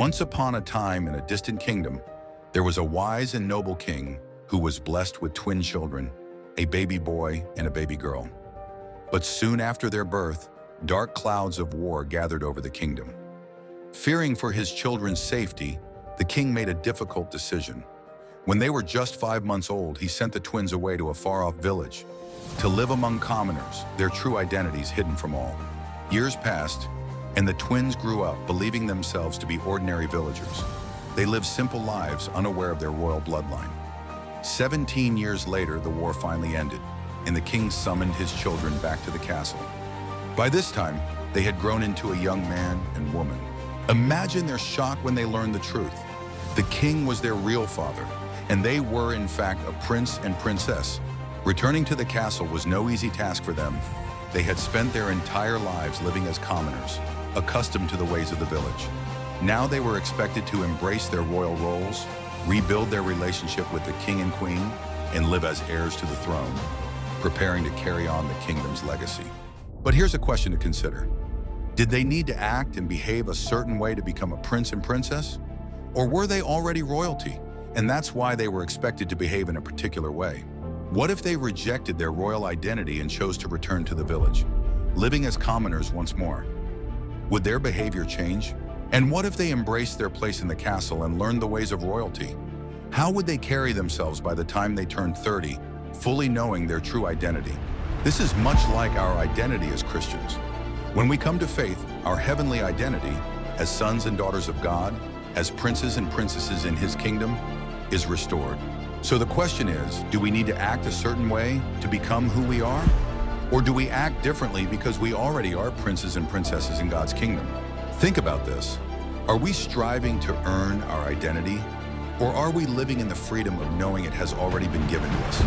Once upon a time in a distant kingdom, there was a wise and noble king who was blessed with twin children, a baby boy and a baby girl. But soon after their birth, dark clouds of war gathered over the kingdom. Fearing for his children's safety, the king made a difficult decision. When they were just 5 months old, he sent the twins away to a far-off village to live among commoners, their true identities hidden from all. Years passed, and the twins grew up believing themselves to be ordinary villagers. They lived simple lives, unaware of their royal bloodline. 17 years later, the war finally ended, and the king summoned his children back to the castle. By this time, they had grown into a young man and woman. Imagine their shock when they learned the truth. The king was their real father, and they were, in fact, a prince and princess. Returning to the castle was no easy task for them. They had spent their entire lives living as commoners, accustomed to the ways of the village. Now they were expected to embrace their royal roles, rebuild their relationship with the king and queen, and live as heirs to the throne, preparing to carry on the kingdom's legacy. But here's a question to consider. Did they need to act and behave a certain way to become a prince and princess? Or were they already royalty, and that's why they were expected to behave in a particular way? What if they rejected their royal identity and chose to return to the village, living as commoners once more? Would their behavior change? And what if they embraced their place in the castle and learned the ways of royalty? How would they carry themselves by the time they turned 30, fully knowing their true identity? This is much like our identity as Christians. When we come to faith, our heavenly identity, as sons and daughters of God, as princes and princesses in His kingdom, is restored. So the question is, do we need to act a certain way to become who we are? Or do we act differently because we already are princes and princesses in God's kingdom? Think about this. Are we striving to earn our identity? Or are we living in the freedom of knowing it has already been given to us?